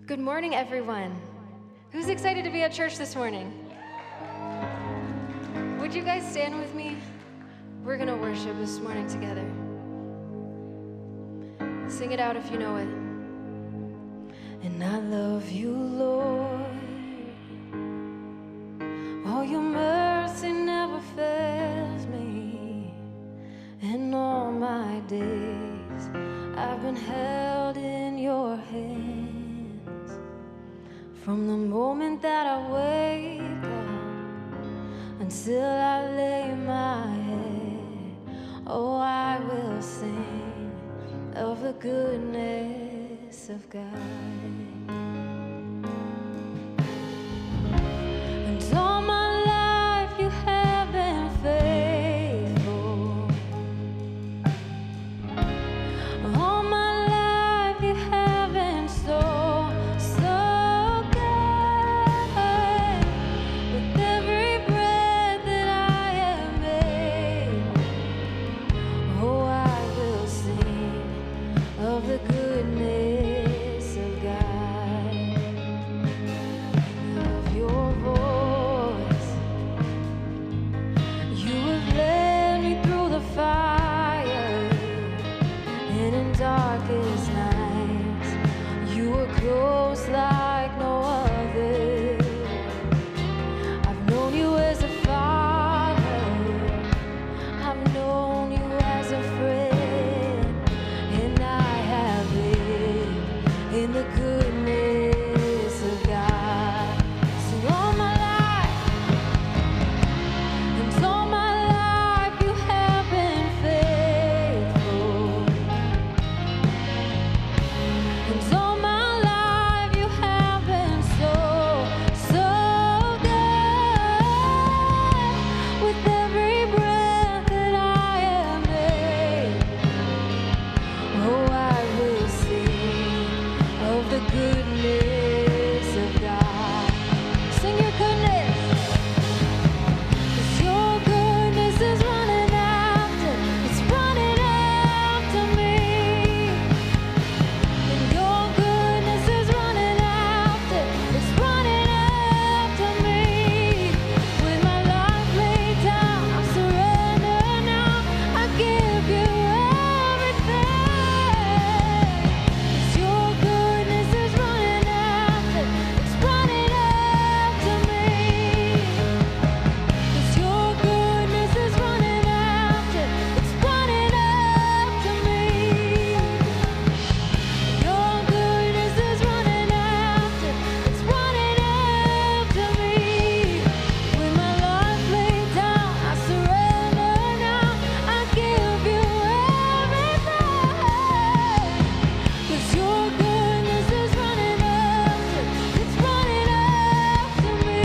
Good morning, everyone. Who's excited to be at church this morning? Would you guys stand with me? We're gonna worship this morning together. Sing it out if you know it. And I love you, Lord. Oh, your mercy never fails me. In all my days, I've been held in your hands. From the moment that I wake up until I lay my head, oh, I will sing of the goodness of God. And all my life you have been faithful. All my life you have been so good. With every breath that I am able, oh, I will sing of the goodness of God. Of your voice, you have led me through the fire, and in darkest nights, you were close like no other. I've known you as a father, I've known you as a friend, and I have lived in the goodness of God. So all my life, and all my life you have been faithful. And all my life you have been so, so good. With every breath that I am able, oh, I will sing of the goodness of God. Sing your goodness, 'cause your goodness is running after, it's running after me. And your goodness is running after, it's running after me. With my life laid down, I surrender now, I give you everything. 'Cause your goodness is running after, it's running after me. 'Cause your goodness is running after, it's running after me. Your goodness is running after, it's running after me. With my life laid down, I surrender now, I give you everything. 'Cause your goodness is running after, it's running after me.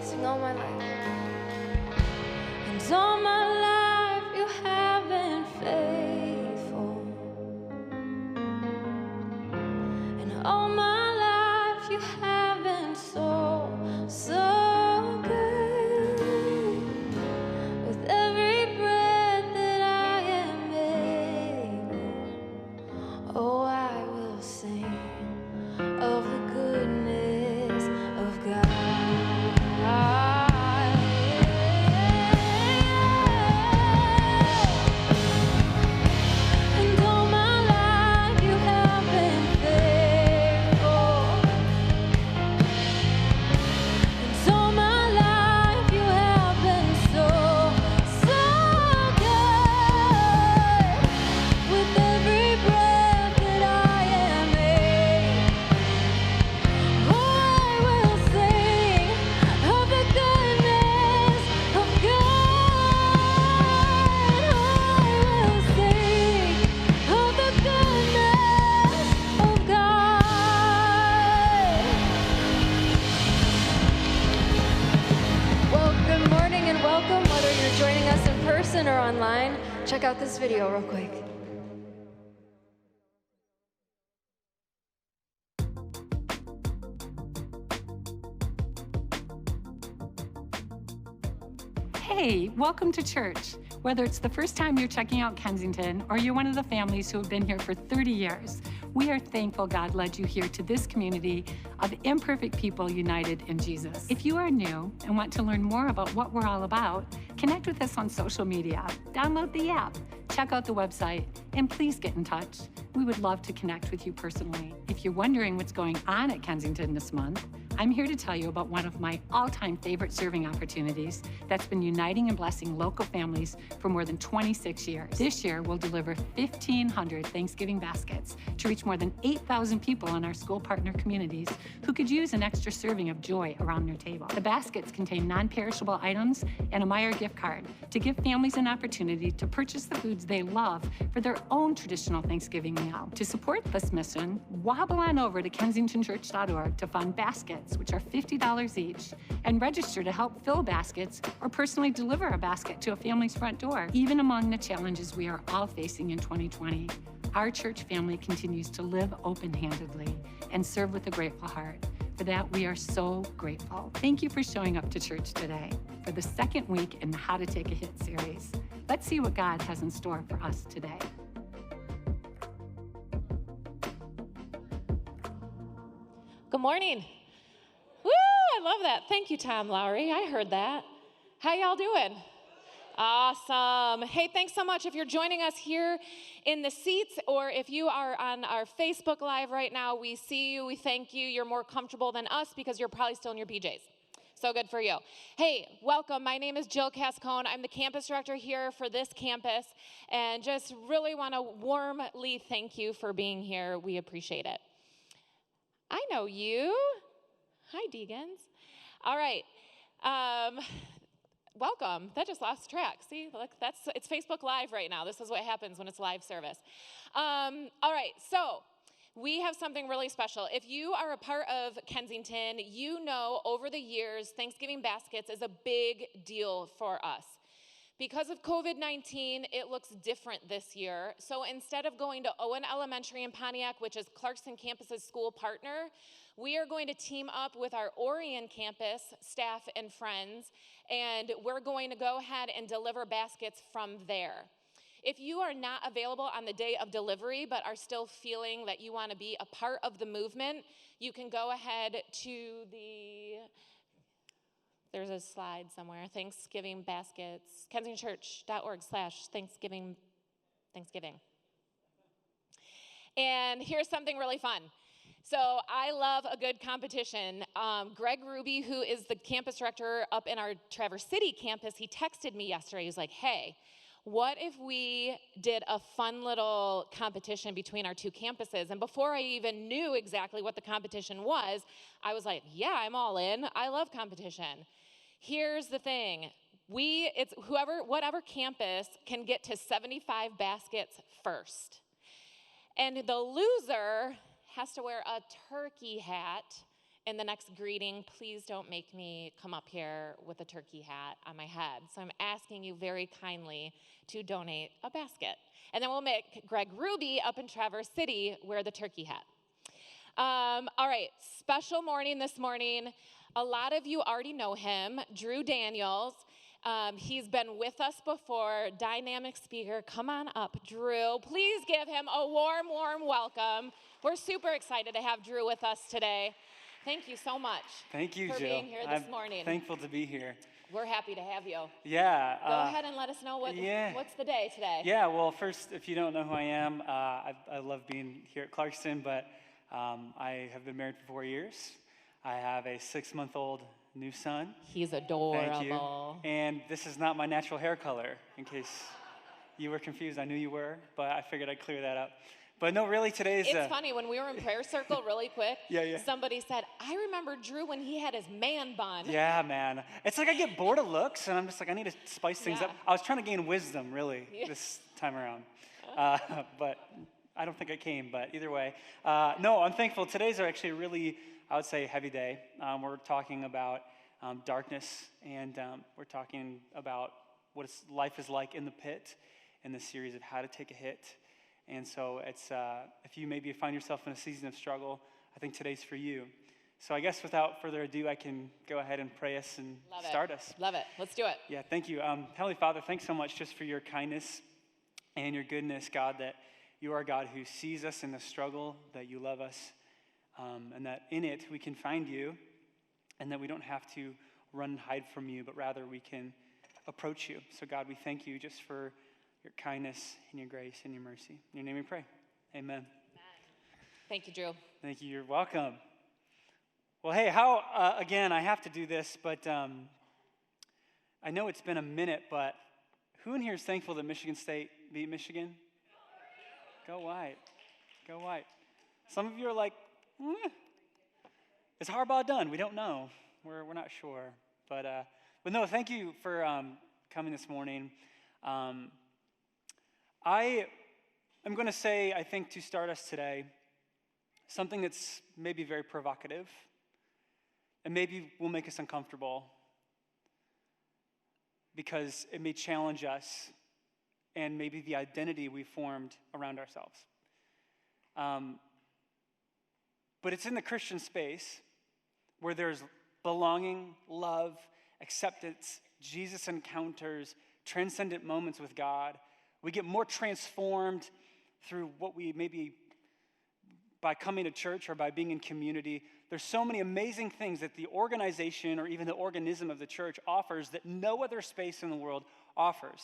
Sing all my life. And all my life you have been faithful. And all my life you have been so, so good. With every breath that I am able, oh, I will sing of the goodness of God. And all my life you have been faithful. And all my life you have been so, so good. With every breath that I am able, oh, I will sing of the goodness of God. I will sing of the goodness of God. Well, good morning and welcome, whether you're joining us in person or online. Check out this video real quick. Hey, welcome to church. Whether it's the first time you're checking out Kensington or you're one of the families who have been here for 30 years, we are thankful God led you here to this community of imperfect people united in Jesus. If you are new and want to learn more about what we're all about, connect with us on social media, download the app, check out the website, and please get in touch. We would love to connect with you personally. If you're wondering what's going on at Kensington this month, I'm here to tell you about one of my all-time favorite serving opportunities that's been uniting and blessing local families for more than 26 years. This year, we'll deliver 1,500 Thanksgiving baskets to reach more than 8,000 people in our school partner communities who could use an extra serving of joy around their table. The baskets contain non-perishable items and a Meijer gift card to give families an opportunity to purchase the foods they love for their own traditional Thanksgiving meal. To support this mission, wobble on over to kensingtonchurch.org to fund baskets, which are $50 each, and register to help fill baskets or personally deliver a basket to a family's front door. Even among the challenges we are all facing in 2020, our church family continues to live open-handedly and serve with a grateful heart. For that, we are so grateful. Thank you for showing up to church today for the second week in the How to Take a Hit series. Let's see what God has in store for us today. Good morning. Woo, I love that. Thank you, Tom Lowry. I heard that. How y'all doing? Awesome. Hey, thanks so much. If you're joining us here in the seats or if you are on our Facebook Live right now, we see you, we thank you. You're more comfortable than us because you're probably still in your PJs. So good for you. Hey, welcome. My name is Jill Cascone. I'm the campus director here for this campus and just really want to warmly thank you for being here. We appreciate it. I know you. Hi, Deegans. All right. Welcome. That just lost track. See, look, it's Facebook Live right now. This is what happens when it's live service. All right, so we have something really special. If you are a part of Kensington, you know over the years, Thanksgiving baskets is a big deal for us. Because of COVID-19, it looks different this year. So instead of going to Owen Elementary in Pontiac, which is Clarkston campus's school partner, we are going to team up with our Orion campus staff and friends, and we're going to go ahead and deliver baskets from there. If you are not available on the day of delivery but are still feeling that you want to be a part of the movement, you can go ahead to there's a slide somewhere, Thanksgiving baskets, kensingtonchurch.org/Thanksgiving. And here's something really fun. So I love a good competition. Greg Ruby, who is the campus director up in our Traverse City campus, he texted me yesterday. He was like, hey, what if we did a fun little competition between our two campuses? And before I even knew exactly what the competition was, I was like, yeah, I'm all in. I love competition. Here's the thing. Whatever campus can get to 75 baskets first. And the loser has to wear a turkey hat in the next greeting. Please don't make me come up here with a turkey hat on my head. So I'm asking you very kindly to donate a basket. And then we'll make Greg Ruby up in Traverse City wear the turkey hat. All right, special morning this morning. A lot of you already know him, Drew Daniels. He's been with us before, dynamic speaker. Come on up, Drew. Please give him a warm, warm welcome. We're super excited to have Drew with us today. Thank you so much. Thank you, for Jill. being here this morning. Thankful to be here. We're happy to have you. Yeah. Go ahead and let us know what's the day today. Yeah, well, first, if you don't know who I am, I love being here at Clarkston, but I have been married for 4 years. I have a 6-month-old new son. He's adorable. Thank you. And this is not my natural hair color, in case you were confused. I knew you were, but I figured I'd clear that up. But no, really, today's... It's funny, when we were in prayer circle really quick, somebody said, I remember Drew when he had his man bun. Yeah, man. It's like I get bored of looks, and I'm just like, I need to spice things up. I was trying to gain wisdom, really, this time around. But I don't think I came, but either way. No, I'm thankful. Today's actually a really, I would say, heavy day. We're talking about darkness, and we're talking about what life is like in the pit in this series of How to Take a Hit. And so it's if you maybe find yourself in a season of struggle, I think today's for you. So I guess without further ado, I can go ahead and pray us and start us. Love it. Let's do it. Yeah, thank you. Heavenly Father, thanks so much just for your kindness and your goodness, God, that you are a God who sees us in the struggle, that you love us, and that in it we can find you, and that we don't have to run and hide from you, but rather we can approach you. So God, we thank you just for your kindness and your grace and your mercy. In your name we pray. Amen. Thank you, Drew. Thank you. You're welcome. Well, hey, again, I have to do this, but I know it's been a minute, but who in here is thankful that Michigan State beat Michigan? Go White. Go White. Some of you are like, is Harbaugh done? We don't know. We're not sure. But no, thank you for coming this morning. I am going to say, I think, to start us today, something that's maybe very provocative and maybe will make us uncomfortable because it may challenge us and maybe the identity we formed around ourselves. But it's in the Christian space where there's belonging, love, acceptance, Jesus encounters, transcendent moments with God. We get more transformed through what we maybe by coming to church or by being in community. There's so many amazing things that the organization or even the organism of the church offers that no other space in the world offers.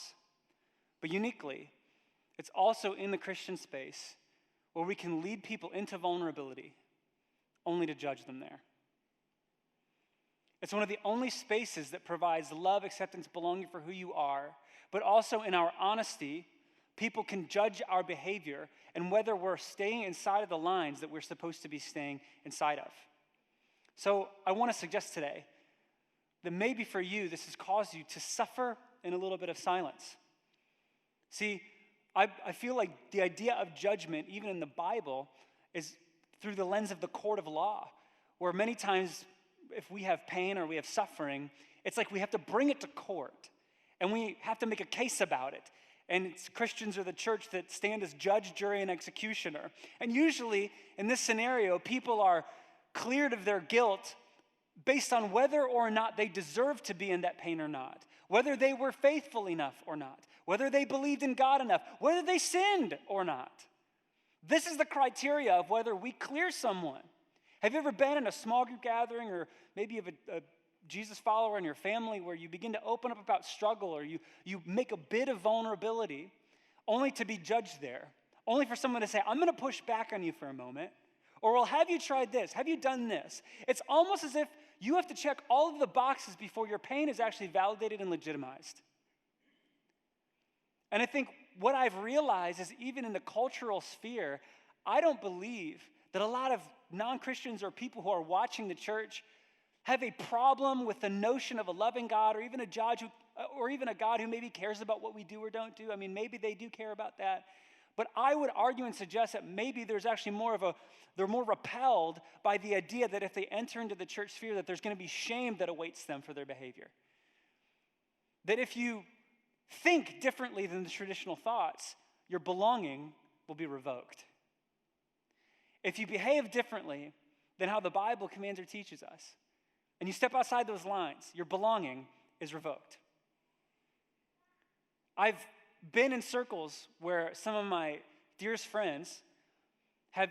But uniquely, it's also in the Christian space where we can lead people into vulnerability only to judge them there. It's one of the only spaces that provides love, acceptance, belonging for who you are, but also in our honesty, people can judge our behavior and whether we're staying inside of the lines that we're supposed to be staying inside of. So I want to suggest today that maybe for you, this has caused you to suffer in a little bit of silence. See, I feel like the idea of judgment, even in the Bible, is through the lens of the court of law, where many times if we have pain or we have suffering, it's like we have to bring it to court, and we have to make a case about it. And it's Christians or the church that stand as judge, jury, and executioner. And usually, in this scenario, people are cleared of their guilt based on whether or not they deserve to be in that pain or not, whether they were faithful enough or not, whether they believed in God enough, whether they sinned or not. This is the criteria of whether we clear someone. Have you ever been in a small group gathering or maybe you have a Jesus follower in your family where you begin to open up about struggle or you make a bit of vulnerability only to be judged there, only for someone to say, I'm going to push back on you for a moment, or well, have you tried this? Have you done this? It's almost as if you have to check all of the boxes before your pain is actually validated and legitimized. And I think what I've realized is even in the cultural sphere, I don't believe that a lot of non-Christians or people who are watching the church have a problem with the notion of a loving God or even a judge or even a God who maybe cares about what we do or don't do. I mean, maybe they do care about that. But I would argue and suggest that maybe there's actually they're more repelled by the idea that if they enter into the church sphere that there's going to be shame that awaits them for their behavior. That if you think differently than the traditional thoughts, your belonging will be revoked. If you behave differently than how the Bible commands or teaches us, and you step outside those lines, your belonging is revoked. I've been in circles where some of my dearest friends I've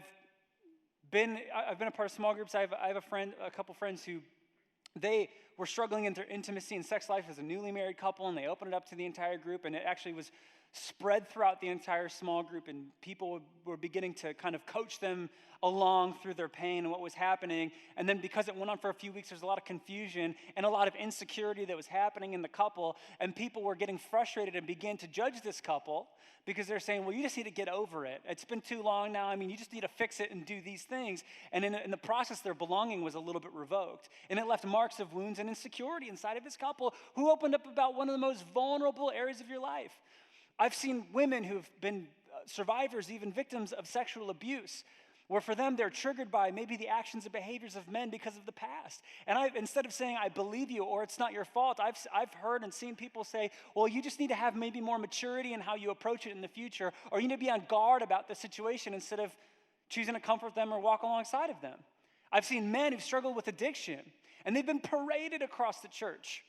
been a part of small groups. I have a couple friends who they were struggling in their intimacy and sex life as a newly married couple, and they opened it up to the entire group, and it actually was spread throughout the entire small group, and people were beginning to kind of coach them along through their pain and what was happening. And then because it went on for a few weeks, there's a lot of confusion and a lot of insecurity that was happening in the couple, and people were getting frustrated and began to judge this couple because they're saying, well, you just need to get over it. It's been too long now. I mean, you just need to fix it and do these things. And in the process, their belonging was a little bit revoked. And it left marks of wounds and insecurity inside of this couple who opened up about one of the most vulnerable areas of your life. I've seen women who've been survivors, even victims of sexual abuse, where for them they're triggered by maybe the actions and behaviors of men because of the past. And instead of saying, I believe you, or it's not your fault, I've heard and seen people say, well, you just need to have maybe more maturity in how you approach it in the future, or you need to be on guard about the situation instead of choosing to comfort them or walk alongside of them. I've seen men who've struggled with addiction, and they've been paraded across the church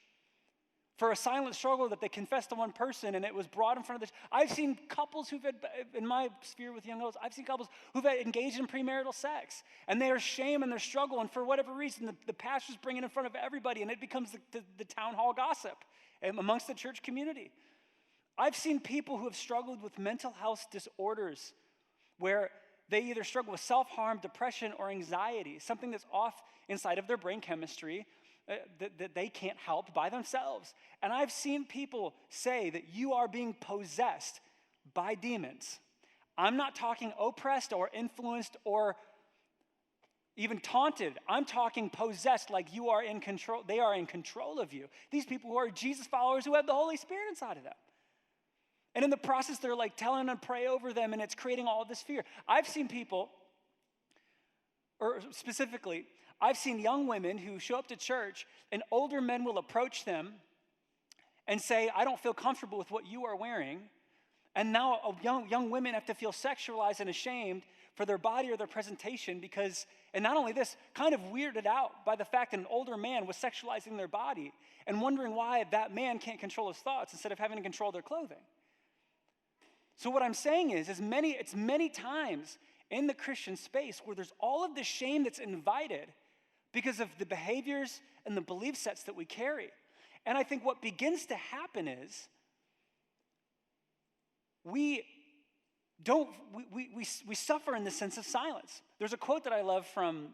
for a silent struggle that they confessed to one person, and it was brought in front of the I've seen couples who've had, in my sphere with young adults, I've seen couples who've engaged in premarital sex, and they are shame and their struggle, and for whatever reason, the pastors bring it in front of everybody, and it becomes the town hall gossip amongst the church community. I've seen people who have struggled with mental health disorders where they either struggle with self-harm, depression, or anxiety, something that's off inside of their brain chemistry that they can't help by themselves. And I've seen people say that you are being possessed by demons. I'm not talking oppressed or influenced or even taunted. I'm talking possessed, like you are in control. They are in control of you. These people who are Jesus followers who have the Holy Spirit inside of them. And in the process, they're like telling them to pray over them, and it's creating all of this fear. I've seen people, or specifically, I've seen young women who show up to church, and older men will approach them and say, I don't feel comfortable with what you are wearing. And now young women have to feel sexualized and ashamed for their body or their presentation because, and not only this, kind of weirded out by the fact that an older man was sexualizing their body and wondering why that man can't control his thoughts instead of having to control their clothing. So what I'm saying is it's many times in the Christian space where there's all of this shame that's invited because of the behaviors and the belief sets that we carry. And I think what begins to happen is we suffer in the sense of silence. There's a quote that I love from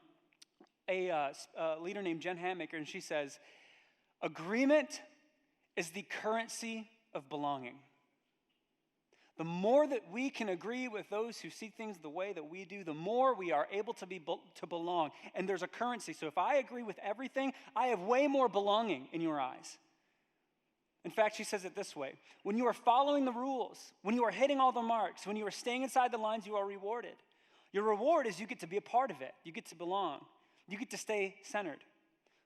a leader named Jen Hatmaker, and she says, agreement is the currency of belonging. The more that we can agree with those who see things the way that we do, the more we are able to belong. And there's a currency. So if I agree with everything, I have way more belonging in your eyes. In fact, she says it this way. When you are following the rules, when you are hitting all the marks, when you are staying inside the lines, you are rewarded. Your reward is you get to be a part of it. You get to belong. You get to stay centered.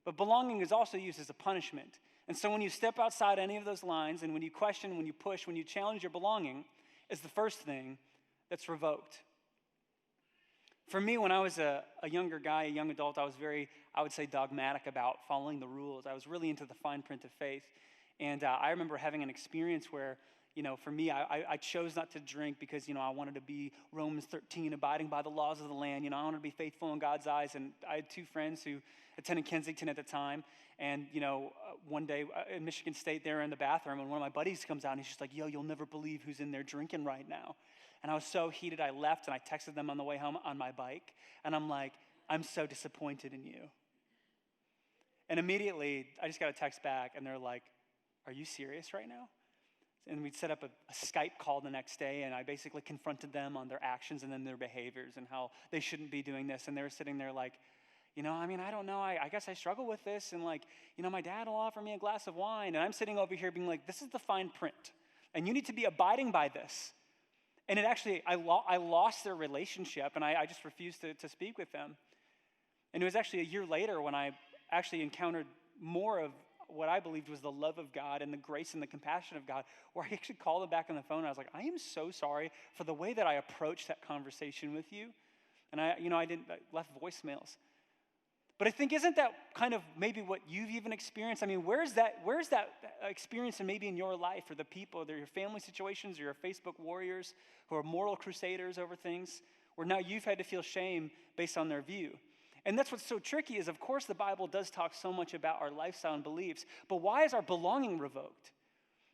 But belonging is also used as a punishment. And so when you step outside any of those lines, and when you question, when you push, when you challenge your belonging, is the first thing that's revoked. For me, when I was a younger guy, a young adult, I was very, I would say, dogmatic about following the rules. I was really into the fine print of faith. And I remember having an experience where, for me, I chose not to drink because, I wanted to be Romans 13, abiding by the laws of the land. I wanted to be faithful in God's eyes. And I had two friends who attended Kensington at the time. And, one day in Michigan State, they're in the bathroom, and one of my buddies comes out, and he's just like, yo, you'll never believe who's in there drinking right now. And I was so heated, I left, and I texted them on the way home on my bike. And I'm like, I'm so disappointed in you. And immediately, I just got a text back, and they're like, are you serious right now? And we'd set up a Skype call the next day, and I basically confronted them on their actions and then their behaviors and how they shouldn't be doing this. And they were sitting there like, I don't know. I guess I struggle with this. And my dad will offer me a glass of wine. And I'm sitting over here being like, this is the fine print. And you need to be abiding by this. And it actually, I lost their relationship, and I just refused to speak with them. And it was actually a year later when I actually encountered more of what I believed was the love of God and the grace and the compassion of God, where I actually called them back on the phone. And I was like, I am so sorry for the way that I approached that conversation with you. And I left voicemails. But I think, isn't that kind of maybe what you've even experienced? I mean, where's that experience and maybe in your life, or the people, or your family situations, or your Facebook warriors who are moral crusaders over things, where now you've had to feel shame based on their view? And that's what's so tricky is, of course, the Bible does talk so much about our lifestyle and beliefs, but why is our belonging revoked?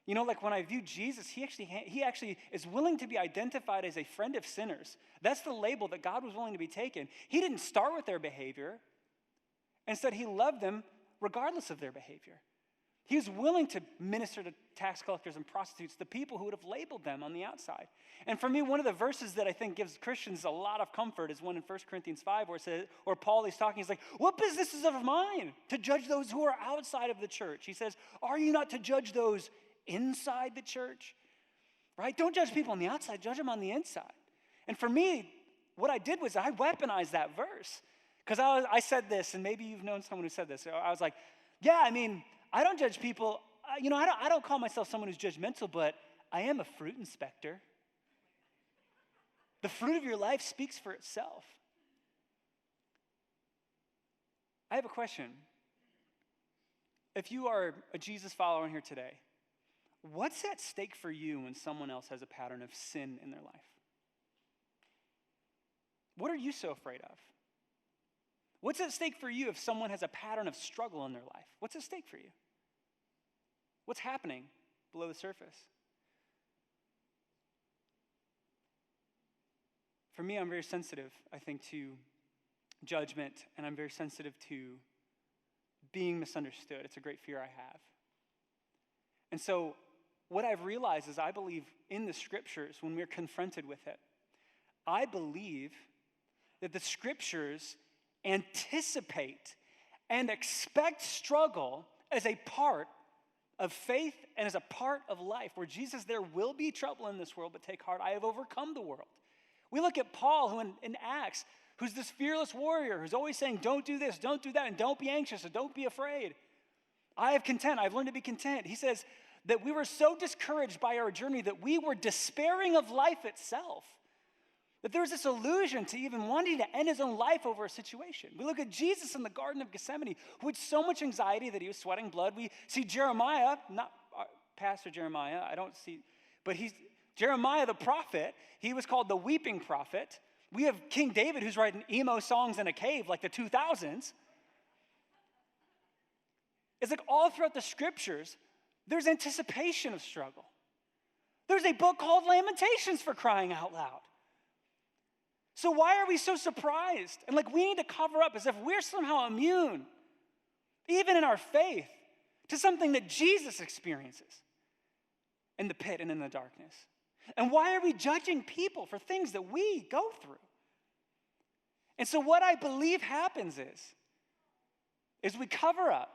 Like when I view Jesus, he actually is willing to be identified as a friend of sinners. That's the label that God was willing to be taken. He didn't start with their behavior. Instead, he loved them regardless of their behavior. He was willing to minister to tax collectors and prostitutes, the people who would have labeled them on the outside. And for me, one of the verses that I think gives Christians a lot of comfort is one in 1 Corinthians 5 where it says, or Paul is talking, he's like, what business is it of mine to judge those who are outside of the church? He says, are you not to judge those inside the church? Right? Don't judge people on the outside, judge them on the inside. And for me, what I did was I weaponized that verse. Because I said this, and maybe you've known someone who said this. I was like, I don't judge people. I don't call myself someone who's judgmental, but I am a fruit inspector. The fruit of your life speaks for itself. I have a question. If you are a Jesus follower in here today, what's at stake for you when someone else has a pattern of sin in their life? What are you so afraid of? What's at stake for you if someone has a pattern of struggle in their life? What's at stake for you? What's happening below the surface? For me, I'm very sensitive, I think, to judgment, and I'm very sensitive to being misunderstood. It's a great fear I have. And so what I've realized is I believe in the scriptures, when we're confronted with it, I believe that the scriptures anticipate and expect struggle as a part of faith and as a part of life, where Jesus, there will be trouble in this world, but take heart, I have overcome the world. We look at Paul, who in Acts, who's this fearless warrior, who's always saying, don't do this, don't do that, and don't be anxious, and don't be afraid. I have content, I've learned to be content. He says that we were so discouraged by our journey that we were despairing of life itself. That there was this illusion to even wanting to end his own life over a situation. We look at Jesus in the Garden of Gethsemane, who had so much anxiety that he was sweating blood. We see Jeremiah, not Pastor Jeremiah, I don't see, but Jeremiah the prophet, he was called the weeping prophet. We have King David, who's writing emo songs in a cave like the 2000s. It's like all throughout the scriptures, there's anticipation of struggle. There's a book called Lamentations, for crying out loud. So why are we so surprised? And like we need to cover up as if we're somehow immune, even in our faith, to something that Jesus experiences in the pit and in the darkness. And why are we judging people for things that we go through? And so what I believe happens is we cover up.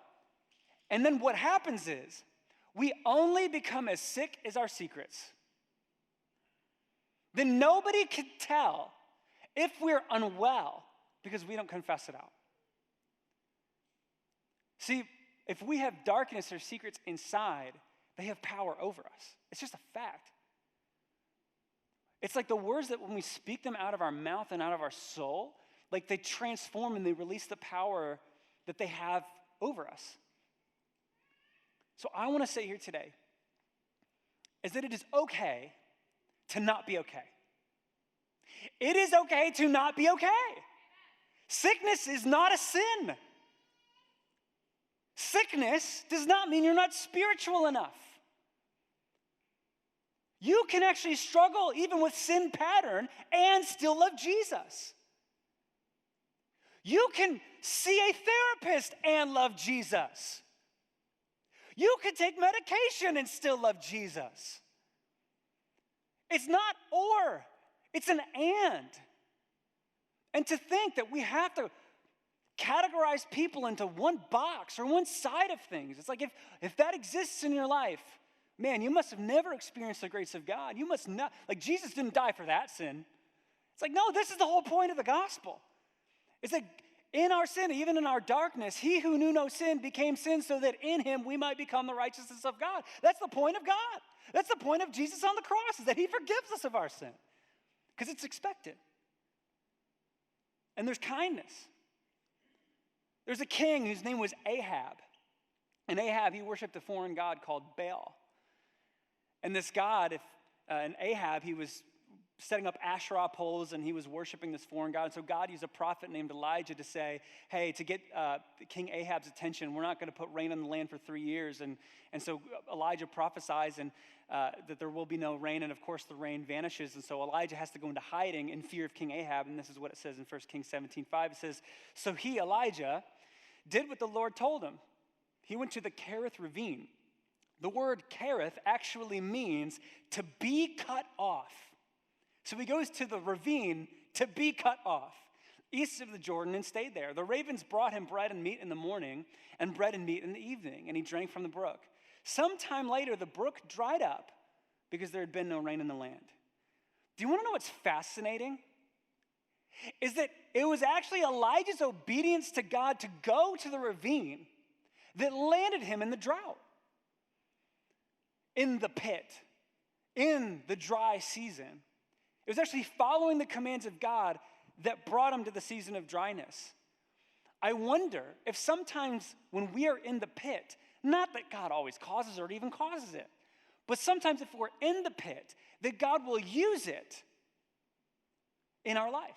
And then what happens is we only become as sick as our secrets. Then nobody can tell if we're unwell because we don't confess it out. See, if we have darkness or secrets inside, they have power over us. It's just a fact. It's like the words that when we speak them out of our mouth and out of our soul, like they transform and they release the power that they have over us. So I want to say here today is that it is okay to not be okay. It is okay to not be okay. Sickness is not a sin. Sickness does not mean you're not spiritual enough. You can actually struggle even with sin pattern and still love Jesus. You can see a therapist and love Jesus. You can take medication and still love Jesus. It's not or, it's an and. And to think that we have to categorize people into one box or one side of things. It's like if that exists in your life, man, you must have never experienced the grace of God. You must not, like Jesus didn't die for that sin. It's like, no, this is the whole point of the gospel. It's like in our sin, even in our darkness, he who knew no sin became sin so that in him we might become the righteousness of God. That's the point of God. That's the point of Jesus on the cross, is that he forgives us of our sin because it's expected. And there's kindness. There's a king whose name was Ahab. And Ahab, he worshiped a foreign god called Baal. And this god, and Ahab, he was setting up Asherah poles and he was worshiping this foreign god. And so God used a prophet named Elijah to say, hey, to get King Ahab's attention, we're not going to put rain on the land for 3 years. And so Elijah prophesies that there will be no rain. And of course the rain vanishes. And so Elijah has to go into hiding in fear of King Ahab. And this is what it says in 1 Kings 17:5. It says, so he, Elijah, did what the Lord told him. He went to the Kerith ravine. The word Kerith actually means to be cut off. So he goes to the ravine to be cut off, east of the Jordan, and stayed there. The ravens brought him bread and meat in the morning and bread and meat in the evening, and he drank from the brook. Sometime later, the brook dried up because there had been no rain in the land. Do you want to know what's fascinating? Is that it was actually Elijah's obedience to God to go to the ravine that landed him in the drought, in the pit, in the dry season. It was actually following the commands of God that brought him to the season of dryness. I wonder if sometimes when we are in the pit, not that God always causes or even causes it, but sometimes if we're in the pit, that God will use it in our life.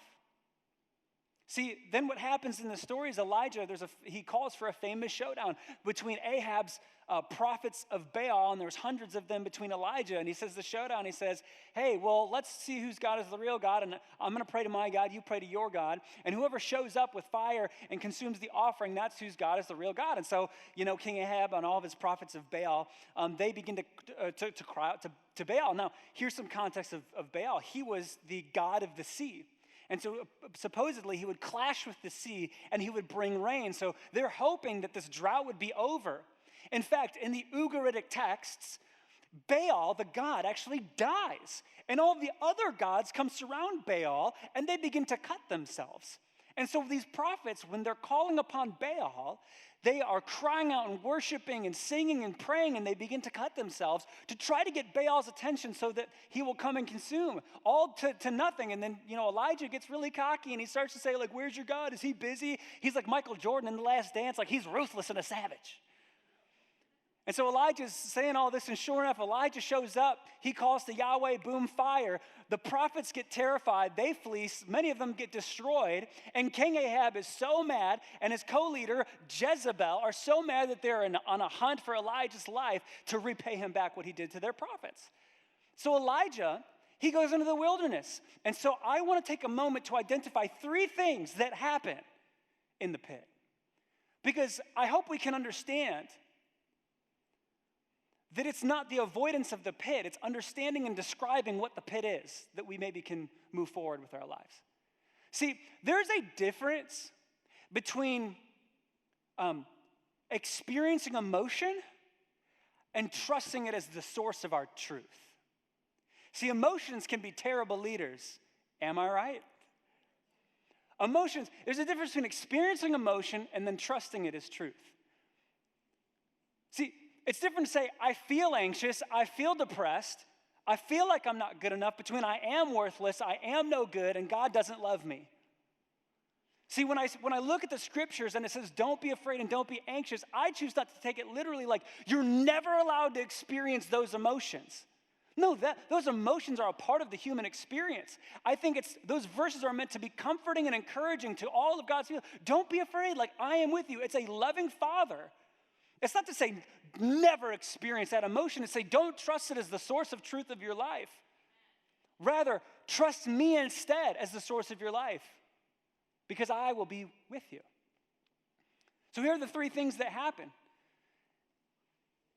See, then what happens in the story is Elijah, he calls for a famous showdown between Ahab's prophets of Baal, and there's hundreds of them between Elijah, and he says the showdown, he says, hey, well, let's see whose God is the real God, and I'm going to pray to my God, you pray to your God, and whoever shows up with fire and consumes the offering, that's whose God is the real God. And so, King Ahab and all of his prophets of Baal, they begin to cry out to Baal. Now, here's some context of Baal. He was the god of the sea. And so supposedly he would clash with the sea and he would bring rain. So they're hoping that this drought would be over. In fact, in the Ugaritic texts, Baal, the god, actually dies. And all the other gods come surround Baal and they begin to cut themselves. And so these prophets, when they're calling upon Baal, they are crying out and worshiping and singing and praying, and they begin to cut themselves to try to get Baal's attention so that he will come and consume, all to nothing. And then, Elijah gets really cocky, and he starts to say, like, where's your God? Is he busy? He's like Michael Jordan in The Last Dance, like he's ruthless and a savage. And so Elijah's saying all this, and sure enough, Elijah shows up. He calls to Yahweh, boom, fire. The prophets get terrified. They flee. Many of them get destroyed. And King Ahab is so mad, and his co-leader, Jezebel, are so mad that they're on a hunt for Elijah's life to repay him back what he did to their prophets. So Elijah, he goes into the wilderness. And so I want to take a moment to identify 3 things that happen in the pit. Because I hope we can understand that it's not the avoidance of the pit, it's understanding and describing what the pit is that we maybe can move forward with our lives. See, there's a difference between experiencing emotion and trusting it as the source of our truth. See, emotions can be terrible leaders. Am I right? Emotions, there's a difference between experiencing emotion and then trusting it as truth. See, it's different to say, I feel anxious, I feel depressed, I feel like I'm not good enough, between I am worthless, I am no good, and God doesn't love me. See, when I look at the scriptures and it says, don't be afraid and don't be anxious, I choose not to take it literally like you're never allowed to experience those emotions. No, those emotions are a part of the human experience. I think those verses are meant to be comforting and encouraging to all of God's people. Don't be afraid, like I am with you. It's a loving Father. It's not to say never experience that emotion. It's to say don't trust it as the source of truth of your life. Rather, trust me instead as the source of your life, because I will be with you. So here are the 3 things that happen.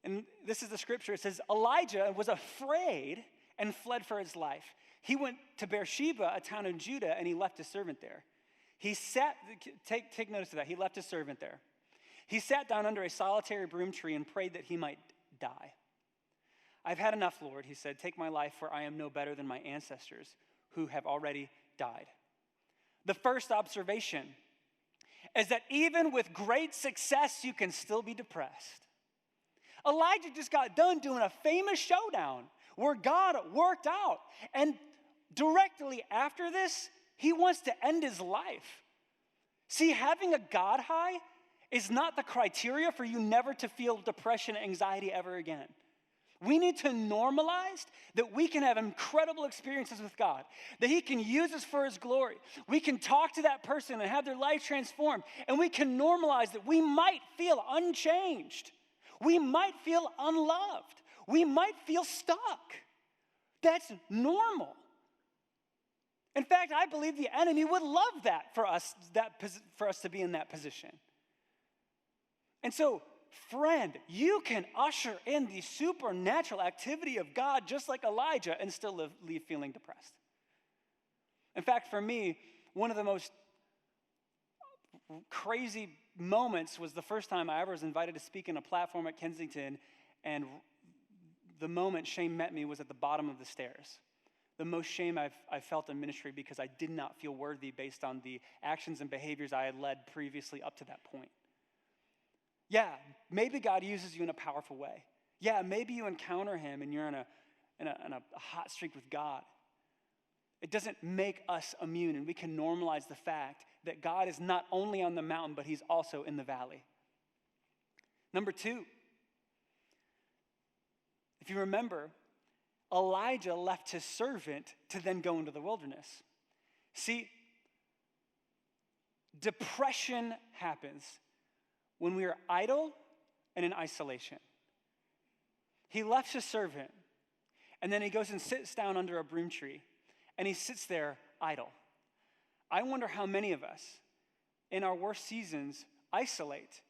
And this is the scripture. It says, Elijah was afraid and fled for his life. He went to Beersheba, a town in Judah, and he left his servant there. Take notice of that. He left his servant there. He sat down under a solitary broom tree and prayed that he might die. I've had enough, Lord, he said. Take my life, for I am no better than my ancestors who have already died. The first observation is that even with great success, you can still be depressed. Elijah just got done doing a famous showdown where God worked out. And directly after this, he wants to end his life. See, having a God high is not the criteria for you never to feel depression and anxiety ever again. We need to normalize that we can have incredible experiences with God, that he can use us for his glory. We can talk to that person and have their life transformed, and we can normalize that we might feel unchanged. We might feel unloved. We might feel stuck. That's normal. In fact, I believe the enemy would love that for us to be in that position. And so, friend, you can usher in the supernatural activity of God just like Elijah and still leave feeling depressed. In fact, for me, one of the most crazy moments was the first time I ever was invited to speak in a platform at Kensington, and the moment shame met me was at the bottom of the stairs. The most shame I've felt in ministry because I did not feel worthy based on the actions and behaviors I had led previously up to that point. Yeah, maybe God uses you in a powerful way. Yeah, maybe you encounter him and you're in a hot streak with God. It doesn't make us immune, and we can normalize the fact that God is not only on the mountain, but he's also in the valley. Number 2, if you remember, Elijah left his servant to then go into the wilderness. See, depression happens when we are idle and in isolation. He left his servant, and then he goes and sits down under a broom tree, and he sits there idle. I wonder how many of us, in our worst seasons, isolate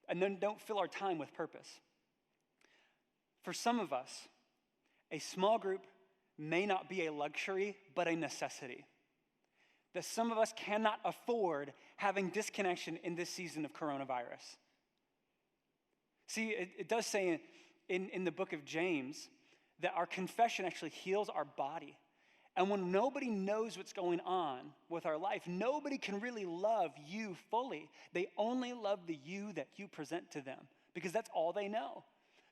and then don't fill our time with purpose. For some of us, a small group may not be a luxury, but a necessity. That some of us cannot afford having disconnection in this season of coronavirus. See, it does say in the book of James that our confession actually heals our body. And when nobody knows what's going on with our life, nobody can really love you fully. They only love the you that you present to them because that's all they know.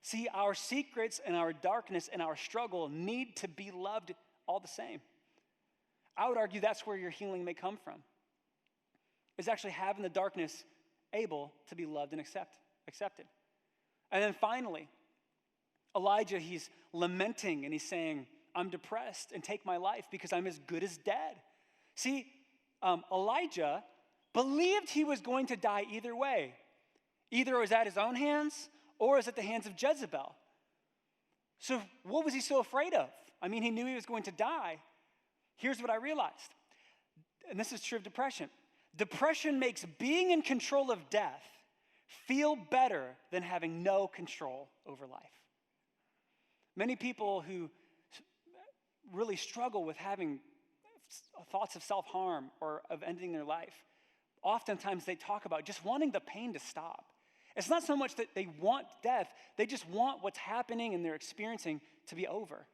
See, our secrets and our darkness and our struggle need to be loved all the same. I would argue that's where your healing may come from, is actually having the darkness able to be loved and accepted. And then finally, Elijah, he's lamenting and he's saying, I'm depressed and take my life because I'm as good as dead. See, Elijah believed he was going to die either way. Either it was at his own hands or it was at the hands of Jezebel. So what was he so afraid of? I mean, he knew he was going to die. Here's what I realized, and this is true of depression. Depression makes being in control of death feel better than having no control over life. Many people who really struggle with having thoughts of self-harm or of ending their life, oftentimes they talk about just wanting the pain to stop. It's not so much that they want death, they just want what's happening and they're experiencing to be over.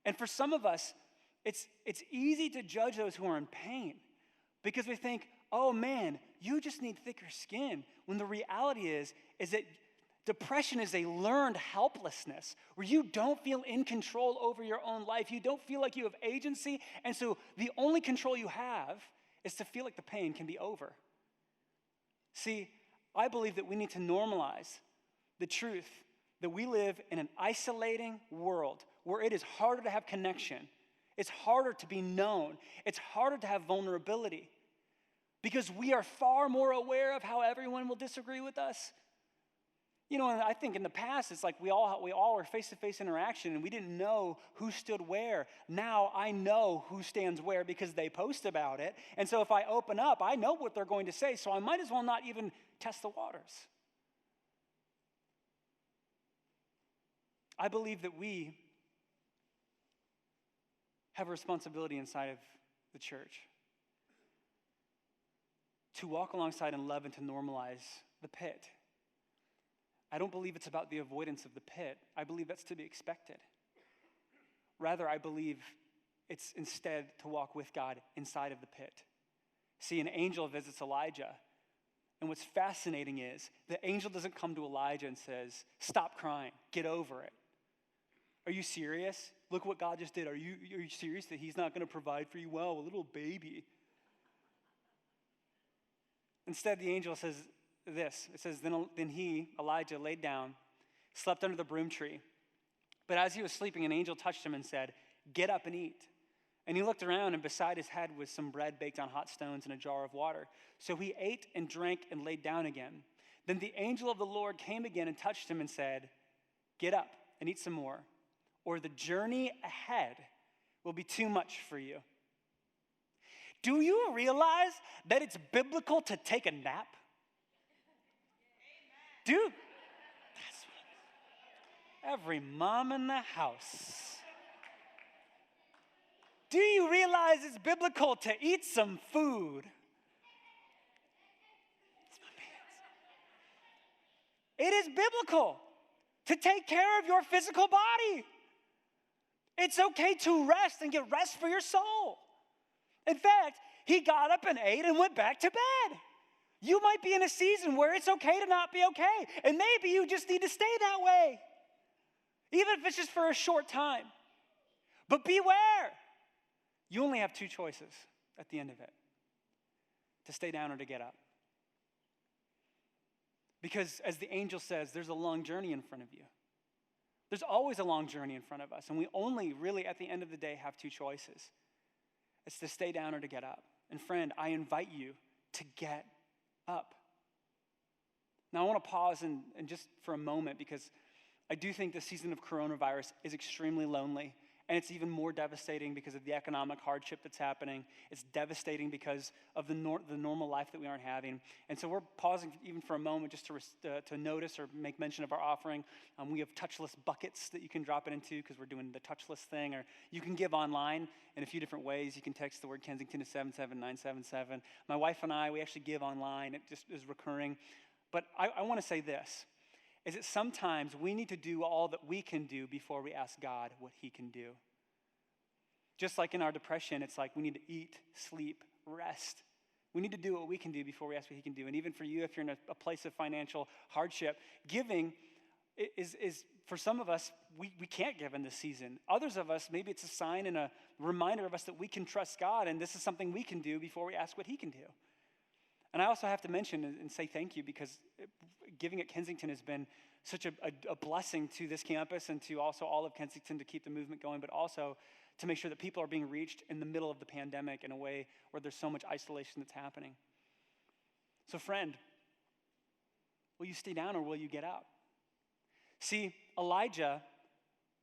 And for some of us, it's easy to judge those who are in pain because we think, oh man, you just need thicker skin. When the reality is that depression is a learned helplessness where you don't feel in control over your own life. You don't feel like you have agency. And so the only control you have is to feel like the pain can be over. See, I believe that we need to normalize the truth that we live in an isolating world where it is harder to have connection. It's harder to be known. It's harder to have vulnerability because we are far more aware of how everyone will disagree with us. You know, and I think in the past, it's like we all were face-to-face interaction and we didn't know who stood where. Now I know who stands where because they post about it. And so if I open up, I know what they're going to say, so I might as well not even test the waters. I believe that we have a responsibility inside of the church to walk alongside and love and to normalize the pit. I don't believe it's about the avoidance of the pit. I believe that's to be expected. Rather, I believe it's instead to walk with God inside of the pit. See, an angel visits Elijah, and what's fascinating is the angel doesn't come to Elijah and says, stop crying, get over it. Are you serious? Look what God just did. Are you serious that he's not going to provide for you? Well, a little baby. Instead, the angel says this. It says, then he, Elijah, laid down, slept under the broom tree. But as he was sleeping, an angel touched him and said, get up and eat. And he looked around, and beside his head was some bread baked on hot stones and a jar of water. So he ate and drank and laid down again. Then the angel of the Lord came again and touched him and said, get up and eat some more, or the journey ahead will be too much for you. Do you realize that it's biblical to take a nap? Dude, that's what every mom in the house. Do you realize it's biblical to eat some food? It is biblical to take care of your physical body. It's okay to rest and get rest for your soul. In fact, he got up and ate and went back to bed. You might be in a season where it's okay to not be okay. And maybe you just need to stay that way. Even if it's just for a short time. But beware. You only have two choices at the end of it. to stay down or to get up. Because as the angel says, there's a long journey in front of you. There's always a long journey in front of us, and we only really at the end of the day have two choices. It's to stay down or to get up. And friend, I invite you to get up. Now I want to pause and just for a moment, because I do think the season of coronavirus is extremely lonely, and it's even more devastating because of the economic hardship that's happening. It's devastating because of the normal life that we aren't having. And so we're pausing even for a moment just to notice or make mention of our offering. We have touchless buckets that you can drop it into because we're doing the touchless thing, or you can give online in a few different ways. You can text the word Kensington to 77977. My wife and I, we actually give online. It just is recurring. But I want to say this, is that sometimes we need to do all that we can do before we ask God what he can do. Just like in our depression, it's like we need to eat, sleep, rest. We need to do what we can do before we ask what he can do. And even for you, if you're in a place of financial hardship, giving is for some of us, we can't give in this season. Others of us, maybe it's a sign and a reminder of us that we can trust God, and this is something we can do before we ask what he can do. And I also have to mention and say thank you, because giving at Kensington has been such a blessing to this campus and to also all of Kensington to keep the movement going, but also to make sure that people are being reached in the middle of the pandemic in a way where there's so much isolation that's happening. So friend, will you stay down or will you get up? See, Elijah,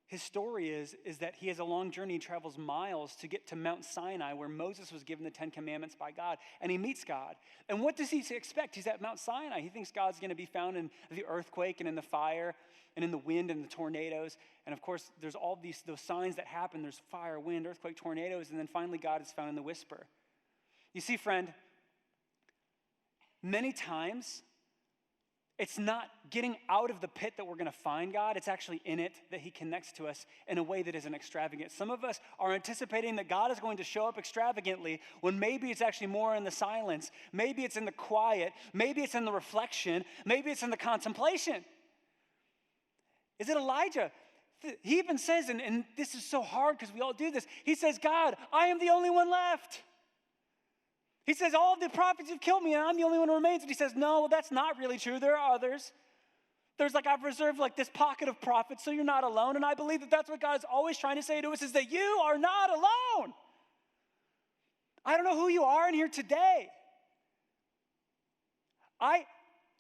his story is that he has a long journey. He travels miles to get to Mount Sinai, where Moses was given the 10 Commandments by God, and he meets God. And what does he expect? He's at Mount Sinai. He thinks God's going to be found in the earthquake and in the fire and in the wind and the tornadoes. And of course, there's all those signs that happen. There's fire, wind, earthquake, tornadoes, and then finally God is found in the whisper. You see, friend, many times, it's not getting out of the pit that we're going to find God. It's actually in it that he connects to us in a way that isn't extravagant. Some of us are anticipating that God is going to show up extravagantly when maybe it's actually more in the silence. Maybe it's in the quiet. Maybe it's in the reflection. Maybe it's in the contemplation. Is it Elijah? He even says, and this is so hard because we all do this, he says, God, I am the only one left. He says, all of the prophets have killed me and I'm the only one who remains. And he says, no, well, that's not really true. There are others. There's I've reserved this pocket of prophets, so you're not alone. And I believe that that's what God's always trying to say to us, is that you are not alone. I don't know who you are in here today.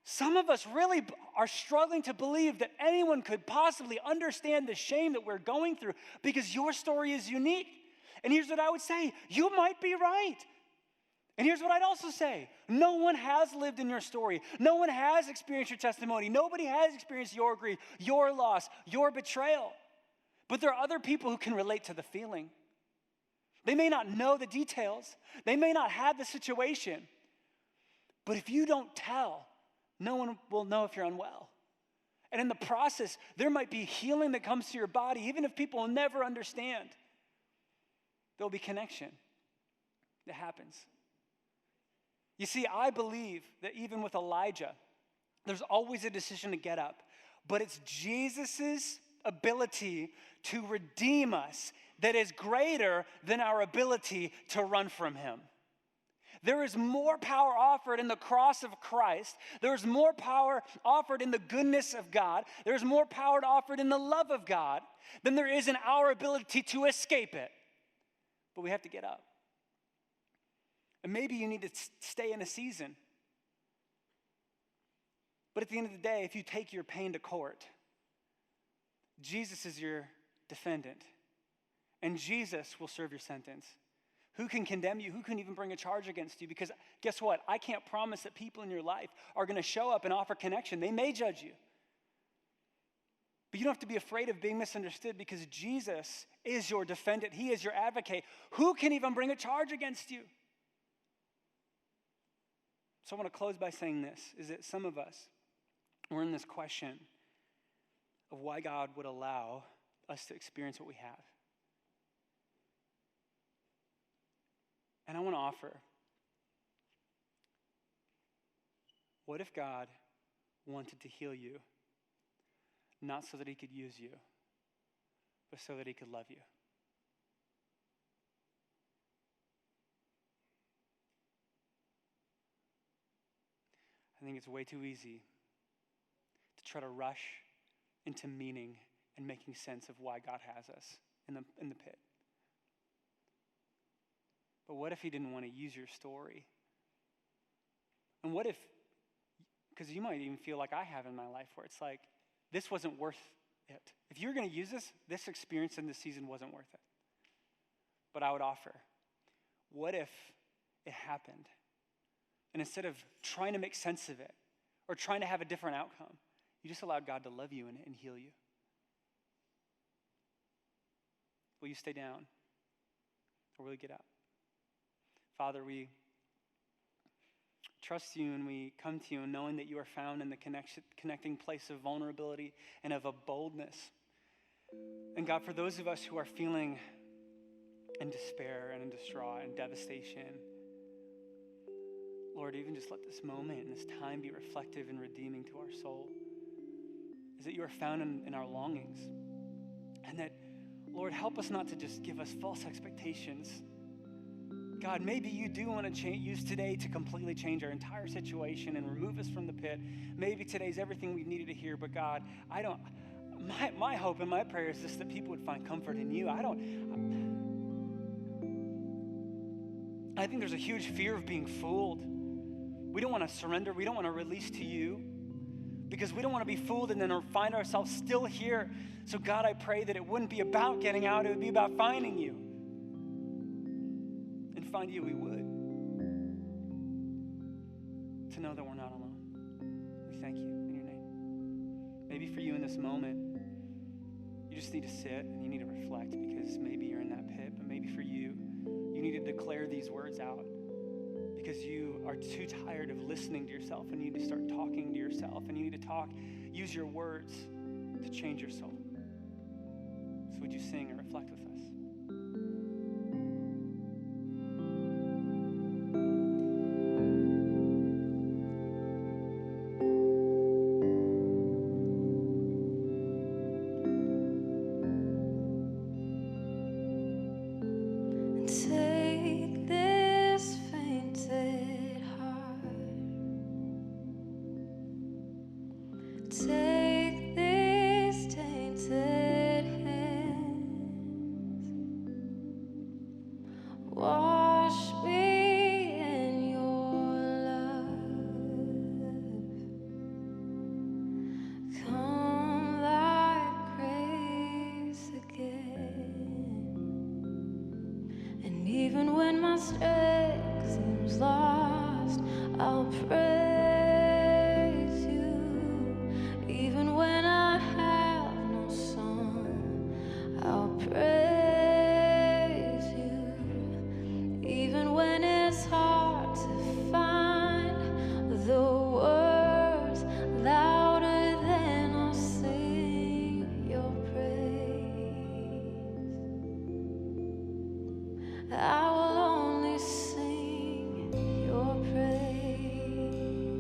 Some of us really are struggling to believe that anyone could possibly understand the shame that we're going through because your story is unique. And here's what I would say. You might be right. And here's what I'd also say. No one has lived in your story. No one has experienced your testimony. Nobody has experienced your grief, your loss, your betrayal. But there are other people who can relate to the feeling. They may not know the details. They may not have the situation. But if you don't tell, no one will know if you're unwell. And in the process, there might be healing that comes to your body, even if people will never understand. There'll be connection that happens. You see, I believe that even with Elijah, there's always a decision to get up. But it's Jesus' ability to redeem us that is greater than our ability to run from him. There is more power offered in the cross of Christ. There is more power offered in the goodness of God. There is more power offered in the love of God than there is in our ability to escape it. But we have to get up. And maybe you need to stay in a season. But at the end of the day, if you take your pain to court, Jesus is your defendant. And Jesus will serve your sentence. Who can condemn you? Who can even bring a charge against you? Because guess what? I can't promise that people in your life are going to show up and offer connection. They may judge you. But you don't have to be afraid of being misunderstood because Jesus is your defendant. He is your advocate. Who can even bring a charge against you? So I want to close by saying this, is that some of us, we're in this question of why God would allow us to experience what we have. And I want to offer, what if God wanted to heal you, not so that he could use you, but so that he could love you? I think it's way too easy to try to rush into meaning and making sense of why God has us in the pit. But what if he didn't want to use your story? And what if, because you might even feel like I have in my life, where it's like, this wasn't worth it. If you were going to use this experience in this season wasn't worth it. But I would offer, what if it happened? And instead of trying to make sense of it or trying to have a different outcome, you just allowed God to love you and heal you. Will you stay down or will you get up? Father, we trust you and we come to you knowing that you are found in the connecting place of vulnerability and of a boldness. And God, for those of us who are feeling in despair and in distraught and devastation, Lord, even just let this moment and this time be reflective and redeeming to our soul, is that you are found in our longings. And that, Lord, help us not to just give us false expectations. God, maybe you do want to use today to completely change our entire situation and remove us from the pit. Maybe today's everything we needed to hear, but God, my hope and my prayer is just that people would find comfort in you. I think there's a huge fear of being fooled. We don't want to surrender. We don't want to release to you because we don't want to be fooled and then find ourselves still here. So God, I pray that it wouldn't be about getting out. It would be about finding you. And find you we would. To know that we're not alone. We thank you in your name. Maybe for you in this moment, you just need to sit and you need to reflect because maybe you're in that pit, but maybe for you, you need to declare these words out because you are too tired of listening to yourself and you need to start talking to yourself and you need to use your words to change your soul. So would you sing and reflect with us? Take this fainted heart, take these tainted hands, wash me in your love, come like grace again. And even when my strength seems lost, I'll praise you. Even when I have no song, I'll praise you. Even when it's hard to find the words louder than I'll sing your praise. I will only sing your praise.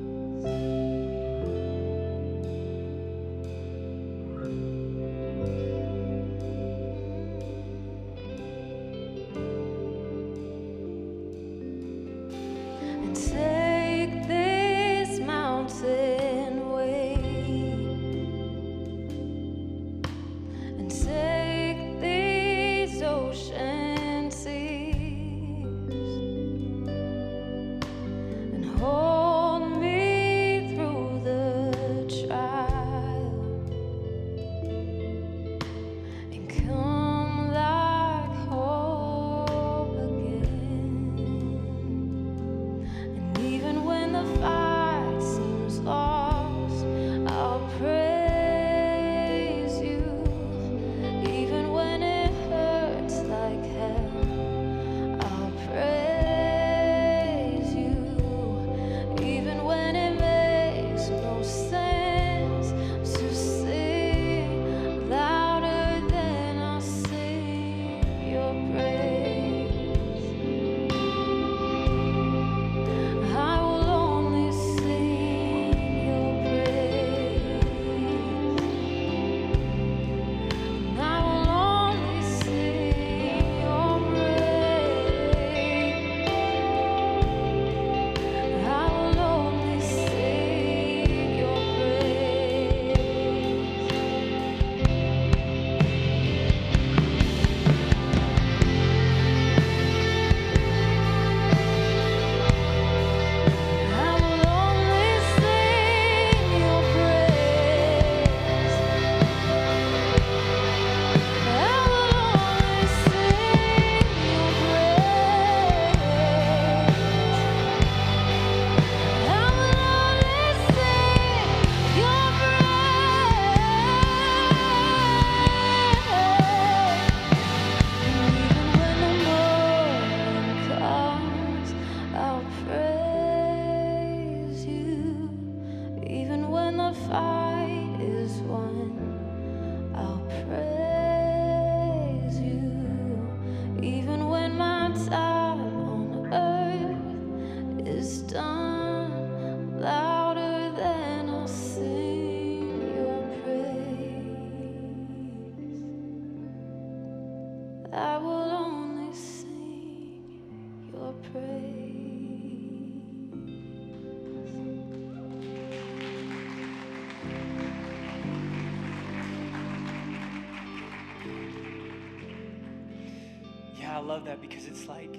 love that because it's like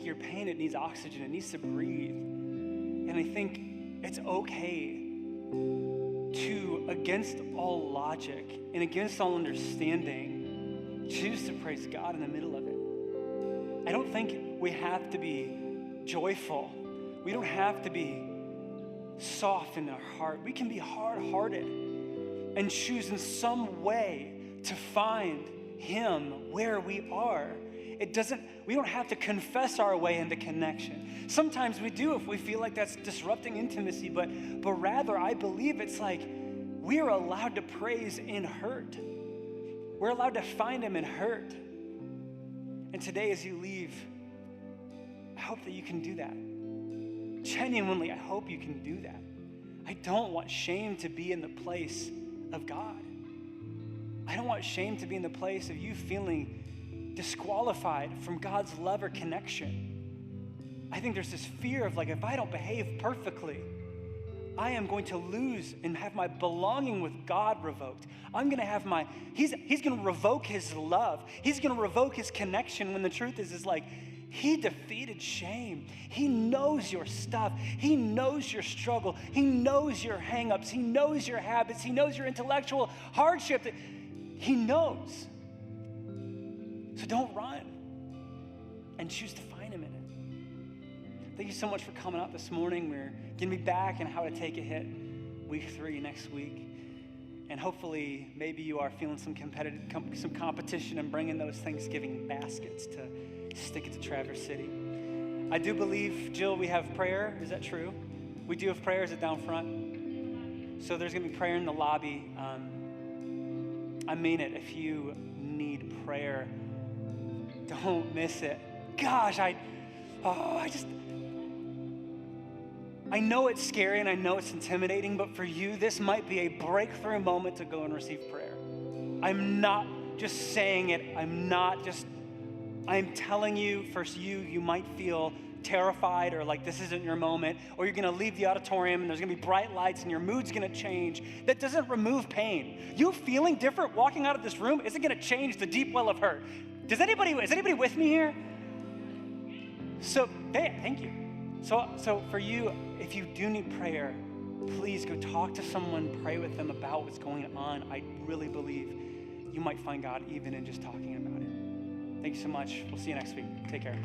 your pain, it needs oxygen, it needs to breathe. And I think it's okay to, against all logic and against all understanding, choose to praise God in the middle of it. I don't think we have to be joyful. We don't have to be soft in our heart. We can be hard-hearted and choose in some way to find Him where we are. We don't have to confess our way into connection. Sometimes we do if we feel like that's disrupting intimacy, but rather I believe it's like we are allowed to praise in hurt. We're allowed to find Him in hurt. And today as you leave, I hope that you can do that. Genuinely, I hope you can do that. I don't want shame to be in the place of God. I don't want shame to be in the place of you feeling disqualified from God's love or connection. I think there's this fear of like, if I don't behave perfectly, I am going to lose and have my belonging with God revoked. I'm going to have he's going to revoke His love. He's going to revoke His connection when the truth is like, He defeated shame. He knows your stuff. He knows your struggle. He knows your hangups. He knows your habits. He knows your intellectual hardship. He knows. So don't run and choose to find Him in it. Thank you so much for coming out this morning. We're going to be back in How to Take a Hit week 3 next week. And hopefully maybe you are feeling some competition and bringing those Thanksgiving baskets to stick it to Traverse City. I do believe, Jill, we have prayer. Is that true? We do have prayer. Is it down front? So there's going to be prayer in the lobby. I mean it. If you need prayer, don't miss it. Gosh, I know it's scary and I know it's intimidating, but for you, this might be a breakthrough moment to go and receive prayer. I'm not just saying it. I'm telling you, for you might feel terrified or like this isn't your moment, or you're gonna leave the auditorium and there's gonna be bright lights and your mood's gonna change. That doesn't remove pain. You feeling different walking out of this room isn't gonna change the deep well of hurt. Is anybody with me here? So, thank you. So for you, if you do need prayer, please go talk to someone, pray with them about what's going on. I really believe you might find God even in just talking about it. Thank you so much. We'll see you next week. Take care.